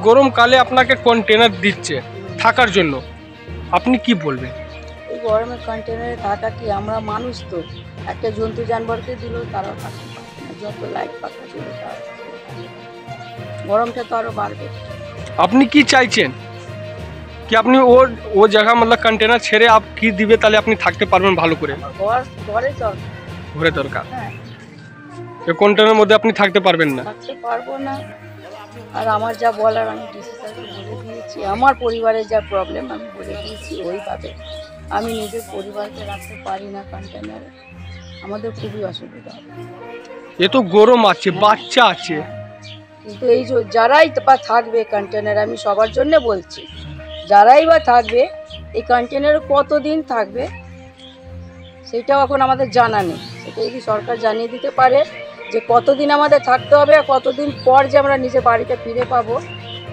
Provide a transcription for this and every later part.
গরমকালে আপনাকে কন্টেনার দিচ্ছে থাকার জন্য, আপনি কি বলবেন? এই গরমে কন্টেনারে থাকা কি, আমরা মানুষ তো, একটা জন্তু জানোয়ারকে দিলেও তারাও থাকতে পারবে না, যত লাইট পাখা দিল তারা গরমটা তো আরো বাড়বে। আপনি কি চাইছেন কি আপনি ও জায়গা मतलब कंटेनर ছেড়ে আপ কি দিবে তাহলে আপনি থাকতে পারবেন ভালো করে? ঘরে দরকার। ঘরে দরকার। হ্যাঁ, এই কন্টেনারের মধ্যে আপনি থাকতে পারবেন না? থাকতে পারবো না। আর আমার যা বলার আমি ডিসি স্যারকে বলে দিয়েছি, আমার পরিবারের যা প্রবলেম আমি বলে দিয়েছি, ওইভাবে আমি নিজের পরিবারকে রাখতে পারি না কন্টেনারে, আমাদের খুবই অসুবিধা হবে। এ তো গরম আছে, বাচ্চা আছে। কিন্তু এই যে যারাই বা থাকবে কন্টেনার, আমি সবার জন্য বলছি, যারাই বা থাকবে এই কন্টেনারে কতদিন থাকবে সেটাও এখন আমাদের জানা নেই। সেটা যদি সরকার জানিয়ে দিতে পারে যে কতদিন আমাদের থাকতে হবে আর কতদিন পর যে আমরা নিজের বাড়িতে ফিরে পাবো,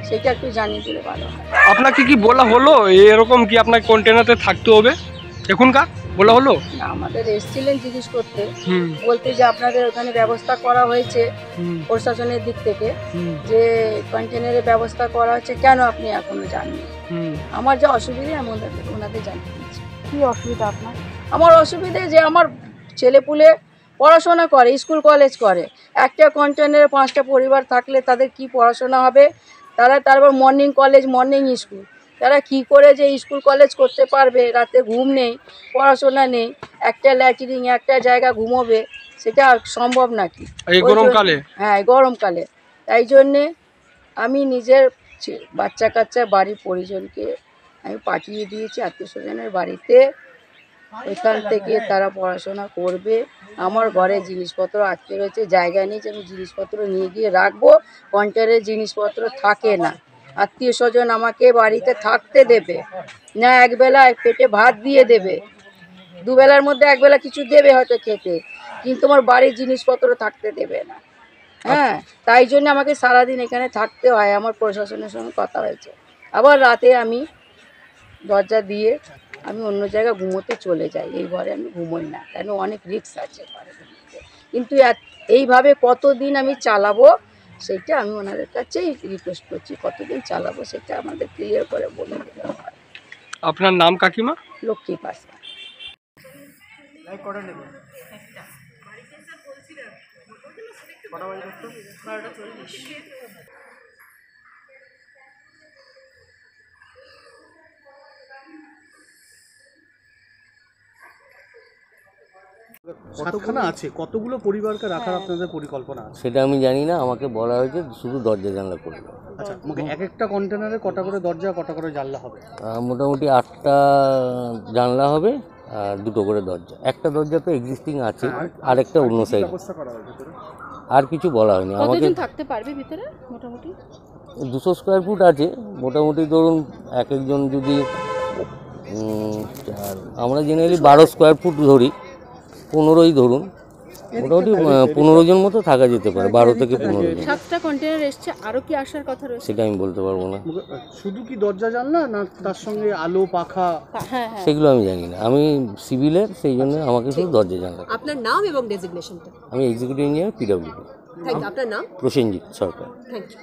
সেটা একটু জানিয়ে দিলে ভালো হয়। আপনাকে কি বলা হলো এরকম কি আপনাকে কন্টেনারে থাকতে হবে এখনকার বলা হলো? না, আমাদের এসেছিলেন জিজ্ঞেস করতে, বলতে যে আপনাদের ওখানে ব্যবস্থা করা হয়েছে প্রশাসনের দিক থেকে, যে কন্টেনারের ব্যবস্থা করা হচ্ছে, কেন আপনি এখনো জানেন? আমার যা অসুবিধা আমি ওনাদের জানিয়ে দিচ্ছি। কি অসুবিধা আপনার? আমার অসুবিধে যে আমার ছেলেপুলে পড়াশোনা করে, স্কুল কলেজ করে, একটা কন্টেনারে 5টা পরিবার থাকলে তাদের কি পড়াশোনা হবে? তারপর মর্নিং কলেজ, মর্নিং স্কুল, তারা কি করে যে স্কুল কলেজ করতে পারবে? রাতে ঘুম নেই, পড়াশোনা নেই, একটা ল্যাট্রিন একটা জায়গা ঘুমোবে, সেটা সম্ভব নাকি এই গরমকালে? হ্যাঁ, গরমকালে। তাই জন্যে আমি নিজের বাচ্চা কাচ্চা বাড়ির পরিজনকে আমি পাঠিয়ে দিয়েছি আত্মীয় স্বজনের বাড়িতে, ওইখান থেকে তারা পড়াশোনা করবে। আমার ঘরে জিনিসপত্র আটকে রয়েছে, জায়গা নেই যে আমি জিনিসপত্র নিয়ে গিয়ে রাখবো। কন্টেনারের জিনিসপত্র থাকে না, আত্মীয় স্বজন আমাকে বাড়িতে থাকতে দেবে না, একবেলা পেটে ভাত দিয়ে দেবে, দুবেলার মধ্যে একবেলা কিছু দেবে হয়তো খেতে, কিন্তু আমার বাড়ির জিনিসপত্র থাকতে দেবে না। হ্যাঁ, তাই জন্য আমাকে সারাদিন এখানে থাকতে হয়। আমার প্রশাসনের সঙ্গে কথা হয়েছে, আবার রাতে আমি দরজা দিয়ে আমি অন্য জায়গায় ঘুমোতে চলে যাই, এই ঘরে আমি ঘুমোই না, কেন অনেক রিস্ক আছে ঘরে ঘুমোতে। কিন্তু এইভাবে কতদিন আমি চালাবো সেটা আমি ওনাদের কাছেই রিকোয়েস্ট করছি, কতদিন চালাবো সেটা আমাদের ক্লিয়ার করে বলে দিতে হবে। আপনার নাম কাকিমা? লক্ষ্মী পাশা। সাতখানা আছে, কতগুলো পরিবারকে রাখার আপনাদের পরিকল্পনা আছে? সেটা আমি জানি না, আমাকে বলা হয়েছে শুধু দরজা জানলা করবে। আচ্ছা, আমাকে এক একটা কন্টেনারে কটা করে দরজা, কটা করে জানলা হবে? মোটামুটি 8টা জানলা হবে আর 2টো করে দরজা। একটা দরজা তো এক্সিস্টিং আছে, আরেকটা অন্য সাইড। আর কিছু বলা হয়নি আমাকে। কতজন থাকতে পারবে ভিতরে মোটামুটি? 200 স্কোয়ার ফুট আছে মোটামুটি। ধরুন এক একজন যদি আমরা জেনারেলি 12 স্কোয়ার ফুট ধরি, 15ই ধরুন, মোটামুটি 15 জন মতো থাকা যেতে পারে, 12 থেকে 15 জন। 7টা কন্টেনার এসছে, আরো কি আসার কথা রয়েছে? সেটা আমি বলতে পারবো না। শুধু কি দরজা জানলা, না তার সঙ্গে আলো পাখা? হ্যাঁ, সেগুলো আমি জানি না, আমি সিভিলের, সেই জন্য আমাকে শুধু দরজা জানলা। আপনার নাম এবং ডেজিগনেশনটা? আমি executive engineer, PWD. Thank you. আপনার নাম? প্রসেনজিৎ সরকার। Thank you.